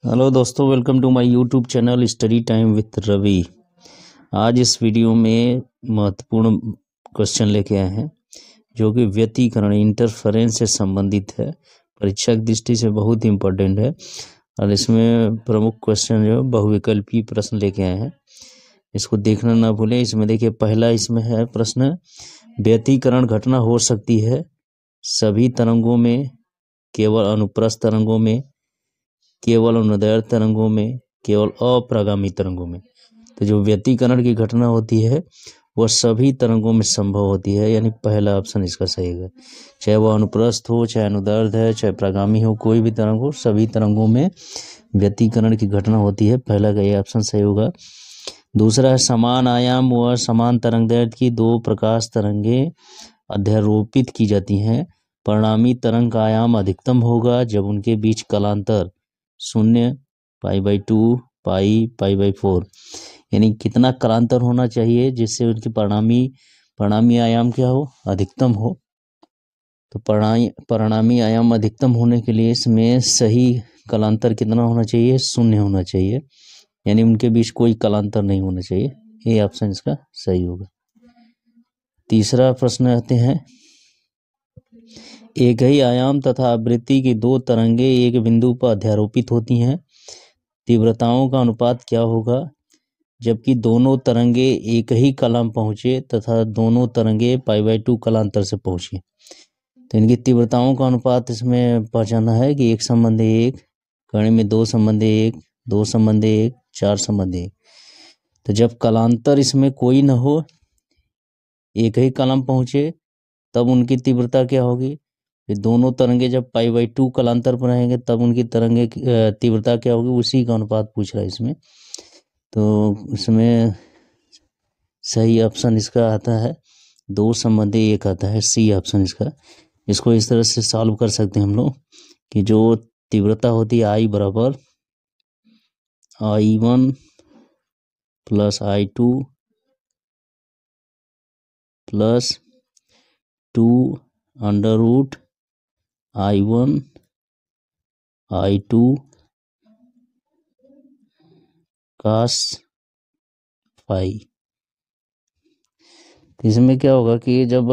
Hello दोस्तों, welcome to my YouTube channel study time with Ravi. आज इस वीडियो में महत्वपूर्ण क्वेश्चन लेके आए हैं जो कि व्यतिकरण इंटरफेरेंस से संबंधित है। परीक्षा की दृष्टि से बहुत इम्पोर्टेंट है और इसमें प्रमुख क्वेश्चन जो बहुविकल्पीय प्रश्न लेके आए हैं, इसको देखना ना भूलें। इसमें देखिए, पहला इसमें है प्रश्न, व्यतिकरण घटना हो सकती है सभी तरंगों में, केवल अनुप्रस्थ तरंगों में, केवल अनुदैर्ध्य तरंगों में, केवल अप्रगामी तरंगों में। तो जो व्यतिकरण की घटना होती है वह सभी तरंगों में संभव होती है, यानी पहला ऑप्शन इसका सही है। चाहे वह अनुप्रस्थ हो, चाहे अनुदैर्ध्य है, चाहे प्रगामी हो, कोई भी तरंग हो, सभी तरंगों में व्यतिकरण की घटना होती है। पहला का ये ऑप्शन सही होगा। दूसरा है, समान आयाम व समान तरंगदैर्ध्य की दो प्रकाश तरंगें अध्यारोपित की जाती हैं। परिणामी तरंग का आयाम अधिकतम होगा जब उनके बीच कलांतर 0, π/2, π/4, यानी कितना कलांतर होना चाहिए जिससे उनकी परिणामी आयाम क्या हो, अधिकतम हो। तो परिणामी आयाम अधिकतम होने के लिए इसमें सही कलांतर कितना होना चाहिए, 0 होना चाहिए, यानी उनके बीच कोई कलांतर नहीं होना चाहिए। ये ऑप्शन इसका सही होगा। तीसरा प्रश्न आते हैं, एक ही आयाम तथा आवृत्ति की दो तरंगें एक बिंदु पर अध्यारोपित होती हैं। तीव्रताओं का अनुपात क्या होगा जबकि दोनों तरंगे एक ही कलाम पहुंचे तथा दोनों तरंगे π/2 कलांतर से पहुंची। तो इनकी तीव्रताओं का अनुपात इसमें पहचाना है कि 1:1, कर्ण में 2:1, 2:1, 4:1। तो जब कलांतर इसमें कोई न हो, एक ही कलाम पहुंचे, तब उनकी तीव्रता क्या होगी। फिर दोनों तरंगे जब π/2 कलांतर पर रहेंगे तब उनकी तरंगे तीव्रता क्या होगी, उसी का अनुपात पूछ रहा है इसमें। तो इसमें सही ऑप्शन इसका आता है 2:1 आता है, सी ऑप्शन इसका। इसको इस तरह से सॉल्व कर सकते हैं हम लोग कि जो तीव्रता होती है I बराबर I1 plus I2 plus 2 √ I1 I2 cos phi। इसमें क्या होगा कि जब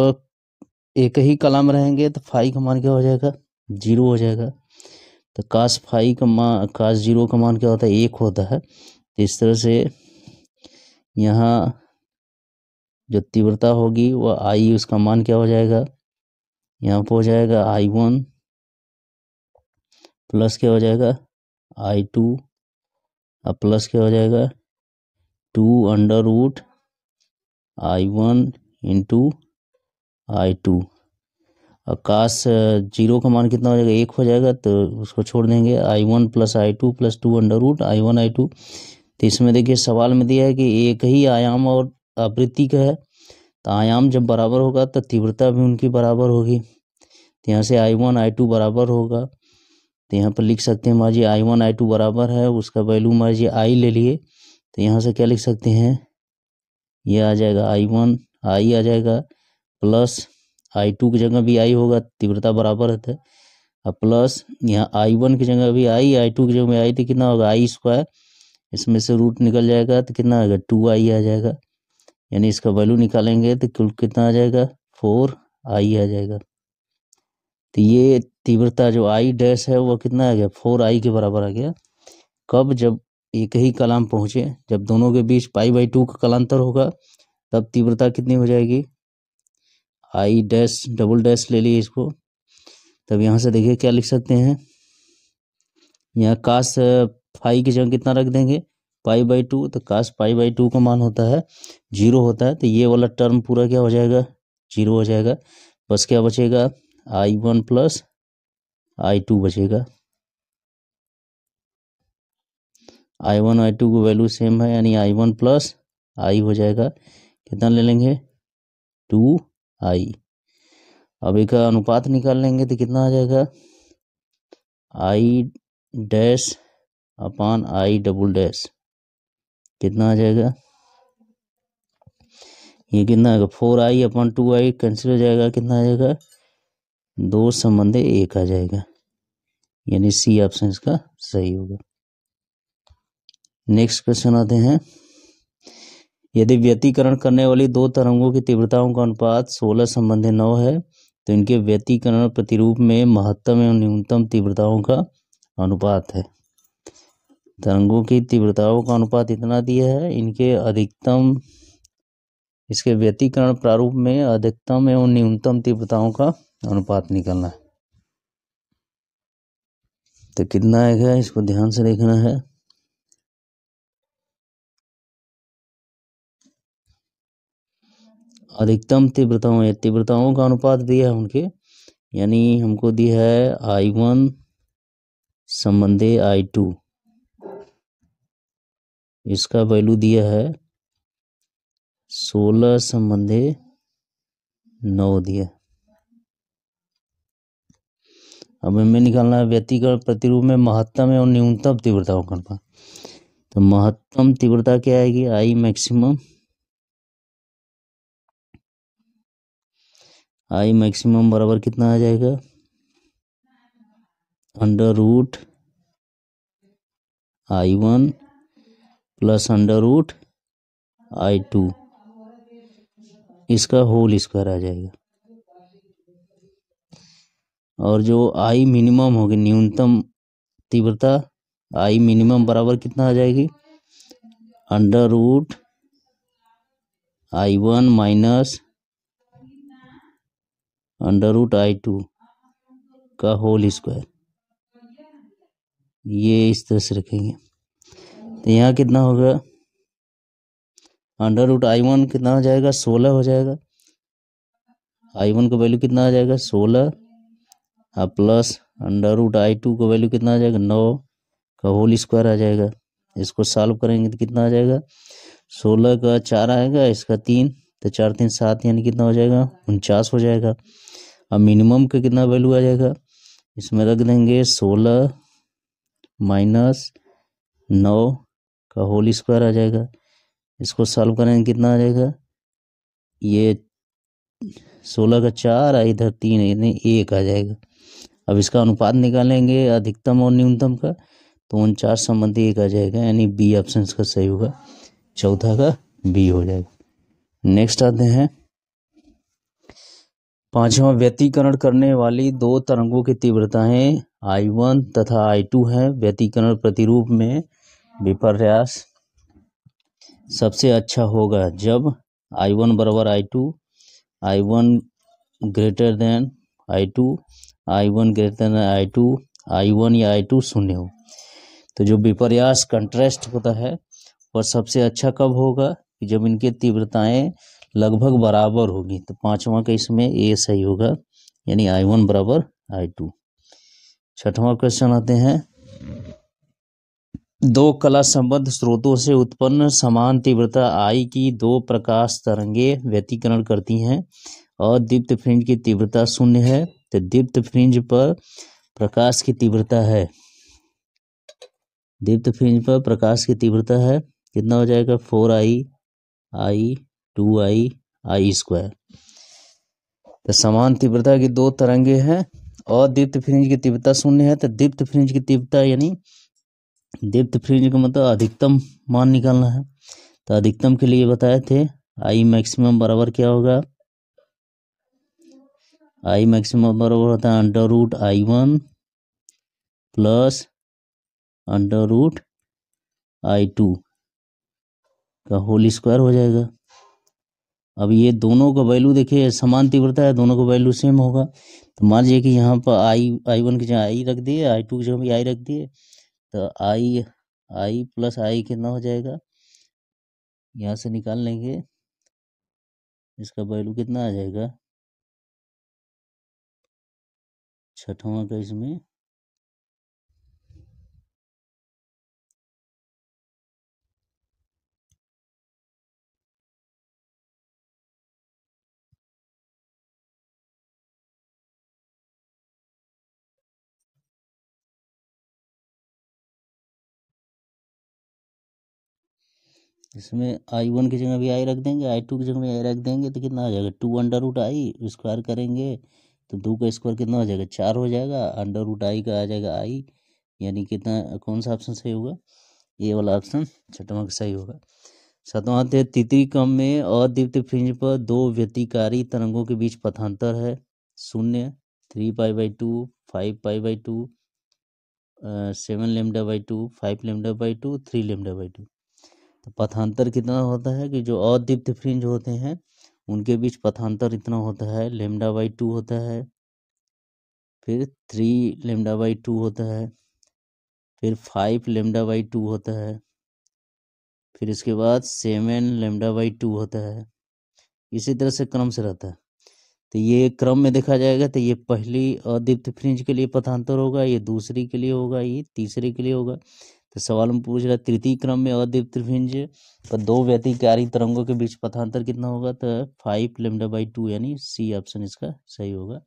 एक ही कलाम रहेंगे तो फाई का मान क्या हो जाएगा, 0 हो जाएगा। तो cos 0 का मान क्या होता है, 1 होता है। तो इस तरह से यहाँ जो तीव्रता होगी वह I, उसका मान क्या हो जाएगा, यहाँ पर हो जाएगा I1 प्लस क्या हो जाएगा I2 और प्लस क्या हो जाएगा 2 √ I1 इंटू I2। और cos 0 का मान कितना हो जाएगा, 1 हो जाएगा, तो उसको छोड़ देंगे। I1 plus I2 plus 2 √ I1 I2। तो इसमें देखिए सवाल में दिया है कि एक ही आयाम और आवृत्ति का है, तो आयाम जब बराबर होगा तो तीव्रता भी उनकी बराबर होगी। तो यहाँ से I1 I2 बराबर होगा, तो यहाँ पर लिख सकते हैं मान लीजिए I1 I2 बराबर है, उसका वैल्यू मान लीजिए I ले लिए, तो यहाँ से क्या लिख सकते हैं, ये आ जाएगा I1 I आ जाएगा प्लस I2 की जगह भी I होगा, तीव्रता बराबर है, और प्लस यहाँ I1 की जगह भी I, I2 की जगह में I, तो कितना होगा I², इसमें से रूट निकल जाएगा तो कितना आएगा 2I आ जाएगा, यानी इसका वैल्यू निकालेंगे तो कुल कितना आ जाएगा 4I आ जाएगा। तो ये तीव्रता जो I डैश है वो कितना आ गया, 4I के बराबर आ गया। कब, जब एक ही कलाम पहुंचे, जब दोनों के बीच π/2 का कलांतर होगा तब तीव्रता कितनी हो जाएगी, I डैश डबल डैश ले लिए इसको। तब यहाँ से देखिए क्या लिख सकते हैं, यहाँ cos phi की जगह कितना रख देंगे π/2, तो cos π/2 का मान होता है 0 होता है, तो ये वाला टर्म पूरा क्या हो जाएगा, 0 हो जाएगा। बस क्या बचेगा, I1 प्लस I2 बचेगा। I1 I2 की वैल्यू सेम है, यानी I1 प्लस I हो जाएगा, कितना ले लेंगे 2I। अब एक अनुपात निकाल लेंगे तो कितना आ जाएगा, I dash upon I double dash, कितना आ जाएगा, ये कितना आएगा 4I अपान 2I कैंसिल हो जाएगा, कितना आ जाएगा 2:1 आ जाएगा, यानी सी ऑप्शन इसका सही होगा। नेक्स्ट क्वेश्चन आते हैं, यदि व्यतिकरण करने वाली दो तरंगों की तीव्रताओं का अनुपात 16 संबंधी 9 है तो इनके व्यतिकरण प्रतिरूप में महत्तम एवं न्यूनतम तीव्रताओं का अनुपात है। तरंगों की तीव्रताओं का अनुपात इतना दिया है, इनके अधिकतम, इसके व्यतिकरण प्रारूप में अधिकतम एवं न्यूनतम तीव्रताओं का अनुपात निकालना है। तो कितना आएगा इसको ध्यान से देखना है। अधिकतम तीव्रताओं का अनुपात दिया है उनके, यानी हमको दिया है I1 संबंधी I2, इसका वैल्यू दिया है 16 संबंधी 9 दिया। अब हमें निकालना है व्यतिकरण प्रतिरूप में महत्तम एवं न्यूनतम तीव्रताओं का अनुपात। तो महत्तम तीव्रता क्या आएगी, I मैक्सिमम, I मैक्सिमम बराबर कितना आ जाएगा, under root I1 plus under root I2, इसका होल स्क्वायर आ जाएगा। और जो I मिनिमम होगी, न्यूनतम तीव्रता I मिनिमम बराबर कितना आ जाएगी, under root I1 minus under root I2 का होल स्क्वायर, ये इस तरह से रखेंगे। तो यहाँ कितना होगा, अंडर रूट I1 कितना हो जाएगा, 16 हो जाएगा। I1 का वैल्यू कितना आ जाएगा, 16, प्लस अंडर रूट I2 का वैल्यू कितना आ जाएगा, 9 का होल स्क्वायर आ जाएगा। इसको सॉल्व करेंगे तो कितना आ जाएगा, 16 का 4 आएगा, इसका 3, तो 4 3 7, यानी कितना हो जाएगा, 49 हो जाएगा। अब मिनिमम का कितना वैल्यू आ जाएगा, इसमें रख देंगे 16 माइनस 9 का होल स्क्वायर आ जाएगा। इसको सॉल्व करेंगे कितना आ जाएगा, ये 16 का 4, इधर 3, यानी 1 आ जाएगा। अब इसका अनुपात निकालेंगे अधिकतम और न्यूनतम का, तो 49 संबंधी 1 आ जाएगा, यानी बी ऑप्शन का सही होगा, चौथा का बी हो जाएगा। नेक्स्ट आते हैं, पांचवा, व्यतिकरण करने वाली दो तरंगों की तीव्रताएं I1 तथा I2 हैं। व्यतिकरण प्रतिरूप में विपर्यास सबसे अच्छा होगा जब I1 बराबर I2, I1 greater than I2, I1 greater than I2, I1 या I2 शून्य हो। तो जो विपर्यास कंट्रास्ट होता है वह सबसे अच्छा कब होगा, जब इनकी तीव्रताएं लगभग बराबर होगी। तो पांचवा का इसमें ए सही होगा, यानी I1 बराबर I2। छठवां क्वेश्चन आते हैं, दो कला संबद्ध स्रोतों से उत्पन्न समान तीव्रता I की दो प्रकाश तरंगें व्यतिकरण करती हैं और दीप्त फ्रिंज की तीव्रता 0 है। तो दीप्त फ्रिंज पर प्रकाश की तीव्रता है, दीप्त फ्रिंज पर प्रकाश की तीव्रता है, कितना हो जाएगा, 4I 2I I स्क्वायर। तो समान तीव्रता की दो तरंगे हैं और दीप्त फ्रिंज की तीव्रता 0 है। तो दीप्त फ्रिंज की तीव्रता, यानी दीप्त फ्रिंज का मतलब अधिकतम मान निकालना है। तो अधिकतम के लिए बताए थे, I मैक्सिमम बराबर क्या होगा, I मैक्सिमम बराबर होता है under root I1 plus under root I2 का होल स्क्वायर हो जाएगा। अब ये दोनों का वैल्यू देखिए समान तीव्रता है, दोनों का वैल्यू सेम होगा। तो मान लीजिए कि यहाँ पर I1 की जगह I रख दिए, I2 की जगह भी I रख दिए, तो I प्लस I कितना हो जाएगा, यहाँ से निकाल लेंगे, इसका वैल्यू कितना आ जाएगा, छठवां का इसमें इसमें I1 की जगह भी I रख देंगे, I2 की जगह भी I रख देंगे, तो कितना आ जाएगा, 2 अंडर रूट I स्क्वायर करेंगे तो 2 का स्क्वायर कितना हो जाएगा, 4 हो जाएगा। अंडर रूट I का आ जाएगा I, यानी कितना, कौन सा ऑप्शन सही होगा, ये वाला ऑप्शन छठवां का सही होगा। सातवां है तितली क्रम में अदीप्त फ्रिंज पर दो व्यतिकारी तरंगों के बीच पथांतर है 0, 3π/2, 5π/2, 7λ/2, 5λ/2, 3λ/2। तो पथांतर कितना होता है कि जो अदीप्त फ्रिंज होते हैं उनके बीच पथांतर इतना होता है λ/2 होता है, फिर 3λ/2 होता है, फिर 5λ/2 होता है, फिर इसके बाद 7λ/2 होता है। इसी तरह से क्रम से रहता है। तो ये क्रम में देखा जाएगा तो ये पहली अदीप्त फ्रिंज के लिए पथांतर होगा, ये दूसरी के लिए होगा, ये तीसरे के लिए होगा। तो सवाल में पूछ रहा है तृतीय क्रम में अदीप्त फ्रिंज पर दो व्यतिकारी तरंगों के बीच पथांतर कितना होगा, तो 5λ/2 यानी सी ऑप्शन इसका सही होगा,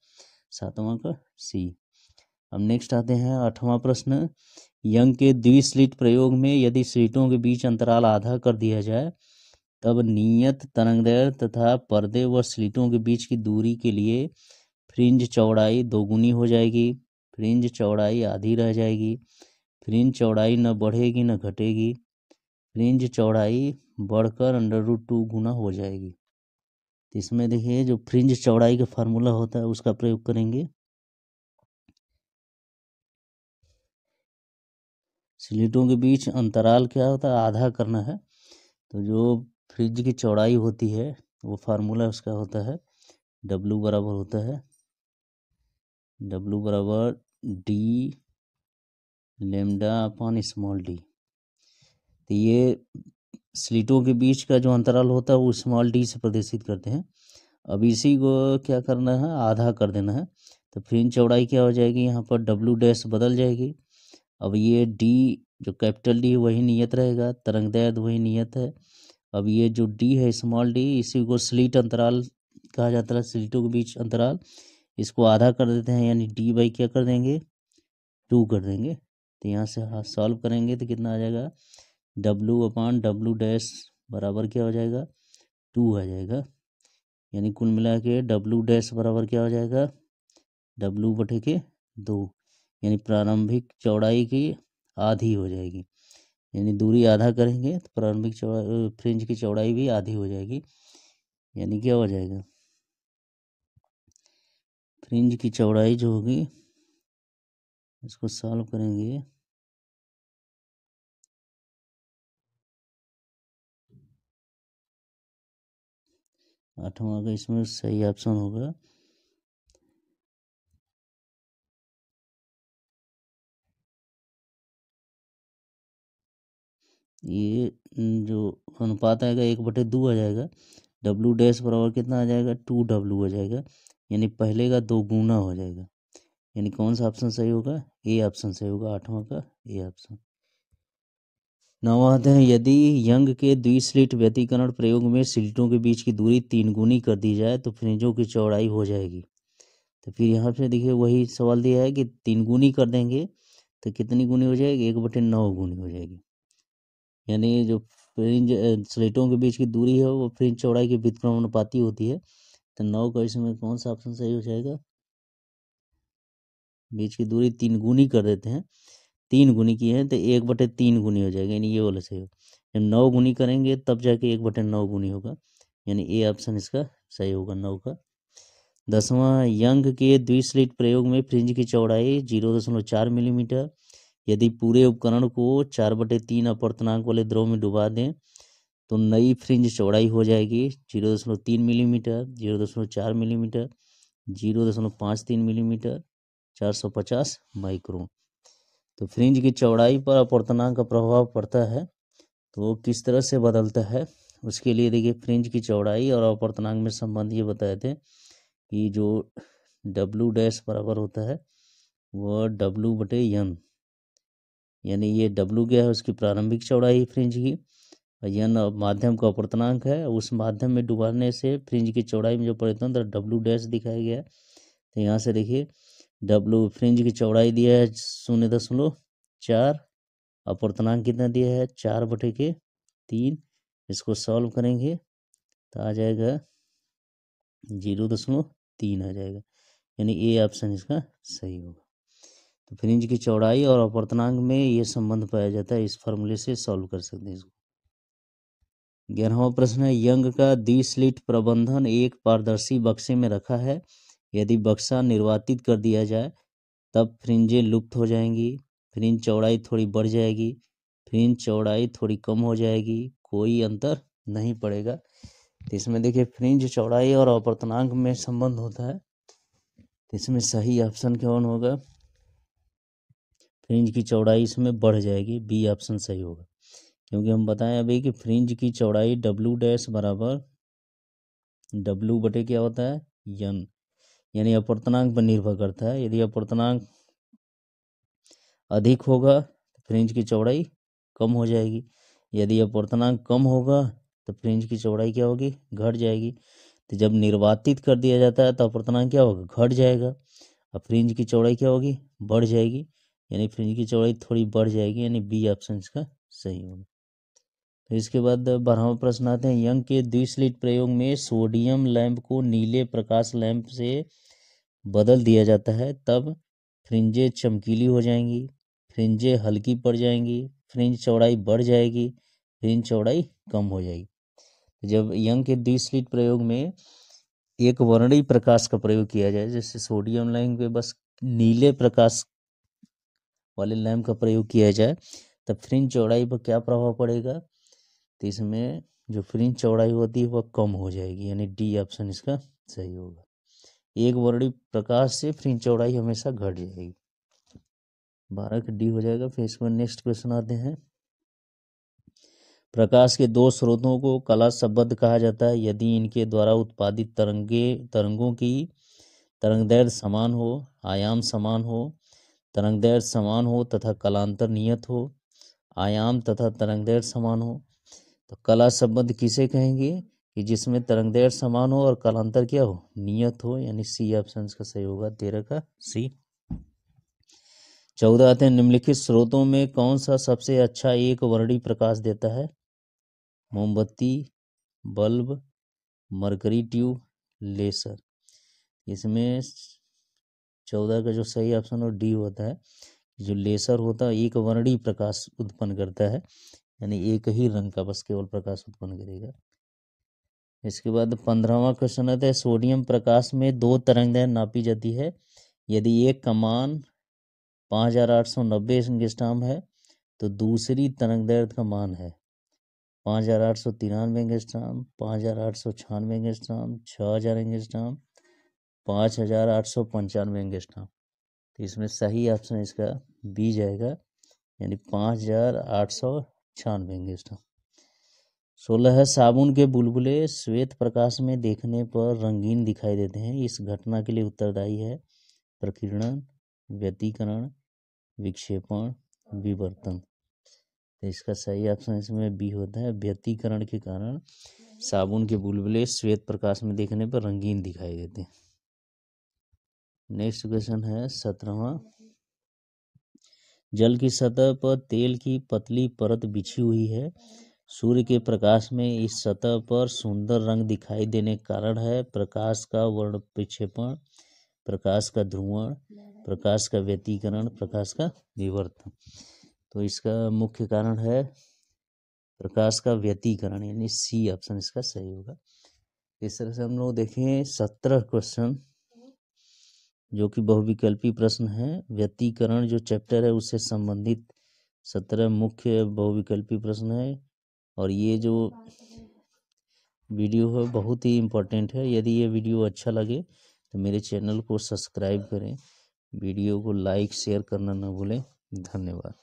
सातवां का सी। अब नेक्स्ट आते हैं आठवां प्रश्न। यंग के द्विस्लिट प्रयोग में यदि स्लिटों के बीच अंतराल आधा कर दिया जाए तब नियत तरंगदैर्घ्य तथा पर्दे व स्लिटों के बीच की दूरी के लिए फ्रिंज चौड़ाई दोगुनी हो जाएगी, फ्रिंज चौड़ाई आधी रह जाएगी, फ्रिंज चौड़ाई न बढ़ेगी न घटेगी, फ्रिंज चौड़ाई बढ़कर √2 गुना हो जाएगी। तो इसमें देखिए जो फ्रिंज चौड़ाई का फार्मूला होता है उसका प्रयोग करेंगे। स्लिटों के बीच अंतराल क्या होता है, आधा करना है। तो जो फ्रिंज की चौड़ाई होती है वो फार्मूला उसका होता है W बराबर होता है W बराबर D λ/d। तो ये स्लिटों के बीच का जो अंतराल होता है वो d से प्रदर्शित करते हैं। अब इसी को क्या करना है, आधा कर देना है। तो फ्रिंज चौड़ाई क्या हो जाएगी, यहाँ पर W' बदल जाएगी। अब ये D जो कैपिटल D वही नियत रहेगा, तरंगदैर्घ्य वही नियत है। अब ये जो D है d, इसी को स्लिट अंतराल कहा जाता है, स्लिटों के बीच अंतराल। इसको आधा कर देते हैं यानी D क्या कर देंगे, 2 कर देंगे। तो यहाँ से सॉल्व करेंगे तो कितना आ जाएगा, W/W' बराबर क्या हो जाएगा, 2 आ जाएगा। यानी कुल मिला के W' बराबर क्या हो जाएगा, W/2, यानी प्रारंभिक चौड़ाई की आधी हो जाएगी। यानी दूरी आधा करेंगे तो प्रारंभिक चौड़ाई फ्रिंज की चौड़ाई भी आधी हो जाएगी। यानी क्या हो जाएगा, फ्रिंज की चौड़ाई जो होगी, इसको सॉल्व करेंगे आठवां का इसमें सही ऑप्शन होगा ये जो अनुपात आएगा 1/2 आ जाएगा। W' बराबर कितना आ जाएगा, 2W हो जाएगा। यानी पहले का 2 गुना हो जाएगा। यानी कौन सा ऑप्शन सही होगा, ए ऑप्शन सही होगा, आठवां का ए ऑप्शन। नौवां आते हैं यदि यंग के द्विस्लिट व्यतिकरण प्रयोग में स्लिटों के बीच की दूरी 3 गुनी कर दी जाए तो फ्रिंजों की चौड़ाई हो जाएगी। तो फिर यहाँ पे देखिए वही सवाल दिया है कि 3 गुनी कर देंगे तो कितनी गुनी हो जाएगी, 1/9 गुनी हो जाएगी। यानी जो फ्रिंज स्लिटों के बीच की दूरी है वो फ्रिंज चौड़ाई के व्युत्क्रमानुपाती होती है। तो 9 का इसमें कौन सा ऑप्शन सही हो जाएगा, बीच की दूरी 3 गुनी कर देते हैं, 3 गुनी की है तो 1/3 गुनी हो जाएगा, यानी ये वाला सही हो। जब 9 गुनी करेंगे तब जाके 1/9 गुनी होगा, यानी ए ऑप्शन इसका सही होगा 9 का। 10वां यंग के द्विस्लिट प्रयोग में फ्रिंज की चौड़ाई 0.4 मिलीमीटर। यदि पूरे उपकरण को 4/3 अपवर्तनांक वाले द्रव में डुबा दें तो नई फ्रिंज चौड़ाई हो जाएगी 0.3 मिलीमीटर, 0.4 मिलीमीटर, 0.53 मिलीमीटर, 450 माइक्रोन। तो फ्रिंज की चौड़ाई पर अपवर्तनांक का प्रभाव पड़ता है तो वो किस तरह से बदलता है, उसके लिए देखिए फ्रिंज की चौड़ाई और अपवर्तनांक में संबंध ये बताए थे कि जो W' बराबर होता है वह W/n, यानी ये W क्या है, उसकी प्रारंभिक चौड़ाई फ्रिंज की, और n माध्यम का अपवर्तनांक है। उस माध्यम में डुबाने से फ्रिंज की चौड़ाई में जो परिवर्तन होता है W' दिखाया गया है। तो यहाँ से देखिए W फ्रिंज की चौड़ाई दिया है 0.4, अपवर्तनांक कितना दिया है 4/3। इसको सॉल्व करेंगे तो आ जाएगा 0.3 आ जाएगा, यानी ए ऑप्शन इसका सही होगा। तो फ्रिंज की चौड़ाई और अपर्तनांक में ये संबंध पाया जाता है। इस फॉर्मूले से सॉल्व कर सकते हैं इसको। 11वां प्रश्न है, यंग का द्विस्लिट प्रबंधन एक पारदर्शी बक्से में रखा है। यदि बक्सा निर्वातित कर दिया जाए तब फ्रिंजें लुप्त हो जाएंगी, फ्रिंज चौड़ाई थोड़ी बढ़ जाएगी, फ्रिंज चौड़ाई थोड़ी कम हो जाएगी, कोई अंतर नहीं पड़ेगा। तो इसमें देखिए फ्रिंज चौड़ाई और अपर्तनांक में संबंध होता है। तो इसमें सही ऑप्शन कौन होगा? फ्रिंज की चौड़ाई इसमें बढ़ जाएगी, बी ऑप्शन सही होगा। क्योंकि हम बताएं अभी कि फ्रिंज की चौड़ाई डब्ल्यू डैश बराबर डब्ल्यू बटे क्या होता है, यन, यानी अपर्तनांक पर निर्भर करता है। यदि अपर्तनांक अधिक होगा तो फ्रिंज की चौड़ाई कम हो जाएगी, यदि अपर्तनांक कम होगा तो फ्रिंज की चौड़ाई क्या होगी, घट जाएगी। तो जब निर्वातित कर दिया जाता है तो अपर्तनांक क्या होगा, घट जाएगा, और फ्रिंज की चौड़ाई क्या होगी, बढ़ जाएगी, यानी फ्रिंज की चौड़ाई थोड़ी बढ़ जाएगी, यानी बी ऑप्शन इसका सही होगा। तो इसके बाद 12वां प्रश्न आते हैं, यंग के द्विस्लिट प्रयोग में सोडियम लैंप को नीले प्रकाश लैंप से बदल दिया जाता है, तब फ्रिंजें चमकीली हो जाएंगी, फ्रिंजें हल्की पड़ जाएंगी, फ्रिंज चौड़ाई बढ़ जाएगी, फ्रिंज चौड़ाई कम हो जाएगी। जब यंग के द्विस्लिट प्रयोग में एक वर्णीय प्रकाश का प्रयोग किया जाए, जैसे सोडियम लैंप पे बस नीले प्रकाश वाले लैंप का प्रयोग किया जाए, तब फ्रिंज चौड़ाई पर क्या प्रभाव पड़ेगा? तो इसमें जो फ्रिंज चौड़ाई होती है वह कम हो जाएगी, यानी डी ऑप्शन इसका सही होगा। एक वर्णीय प्रकाश से फ्रिंज चौड़ाई हमेशा घट जाएगी। 12 का डी हो जाएगा। फिर इसमें नेक्स्ट क्वेश्चन आते हैं, प्रकाश के दो स्रोतों को कला संबद्ध कहा जाता है यदि इनके द्वारा उत्पादित तरंगों की तरंगदैर्घ्य समान हो, आयाम समान हो, तरंगदैर्घ्य समान हो तथा कलांतर नियत हो, आयाम तथा तरंगदैर्घ्य समान हो। तो कला संबद्ध किसे कहेंगे? कि जिसमें तरंगदैर्घ्य समान हो और कालांतर क्या हो, नियत हो, यानी सी ऑप्शन का सही होगा। 13 का सी। 14 आते हैं, निम्नलिखित स्रोतों में कौन सा सबसे अच्छा एक वर्णीय प्रकाश देता है? मोमबत्ती, बल्ब, मरकरी ट्यूब, लेसर। इसमें 14 का जो सही ऑप्शन हो डी होता है। जो लेसर होता है एक वर्णीय प्रकाश उत्पन्न करता है, यानी एक ही रंग का बस केवल प्रकाश उत्पन्न करेगा। इसके बाद 15वां क्वेश्चन आता है, सोडियम प्रकाश में दो तरंगदैर्घ्य नापी जाती है यदि एक का मान 5890 एंगस्ट्रॉम है तो दूसरी तरंगदैर्घ्य का मान है 5893 एंगस्ट्रॉम, 5896 एंगस्ट्रॉम, 6000 एंगस्ट्रॉम, 5895 एंगस्ट्रॉम। तो इसमें सही ऑप्शन इसका बी जाएगा, यानी 5896 एंगस्ट्रॉम। 16 है, साबुन के बुलबुले श्वेत प्रकाश में देखने पर रंगीन दिखाई देते हैं, इस घटना के लिए उत्तरदायी है प्रकीर्णन, व्यतिकरण, विक्षेपण, विवर्तन। तो इसका सही ऑप्शन इसमें बी होता है, व्यतिकरण के कारण साबुन के बुलबुले श्वेत प्रकाश में देखने पर रंगीन दिखाई देते हैं। नेक्स्ट क्वेश्चन है 17वां, जल की सतह पर तेल की पतली परत बिछी हुई है, सूर्य के प्रकाश में इस सतह पर सुंदर रंग दिखाई देने का कारण है प्रकाश का वर्ण विक्षेपण, प्रकाश का ध्रुवण, प्रकाश का व्यतिकरण, प्रकाश का विवर्तन। तो इसका मुख्य कारण है प्रकाश का व्यतिकरण, यानी सी ऑप्शन इसका सही होगा। इस तरह से हम लोग देखें 17 क्वेश्चन जो कि बहुविकल्पी प्रश्न है। व्यतिकरण जो चैप्टर है उससे संबंधित 17 मुख्य बहुविकल्पी प्रश्न है, और ये जो वीडियो है बहुत ही इम्पोर्टेंट है। यदि ये वीडियो अच्छा लगे तो मेरे चैनल को सब्सक्राइब करें, वीडियो को लाइक शेयर करना ना भूलें। धन्यवाद।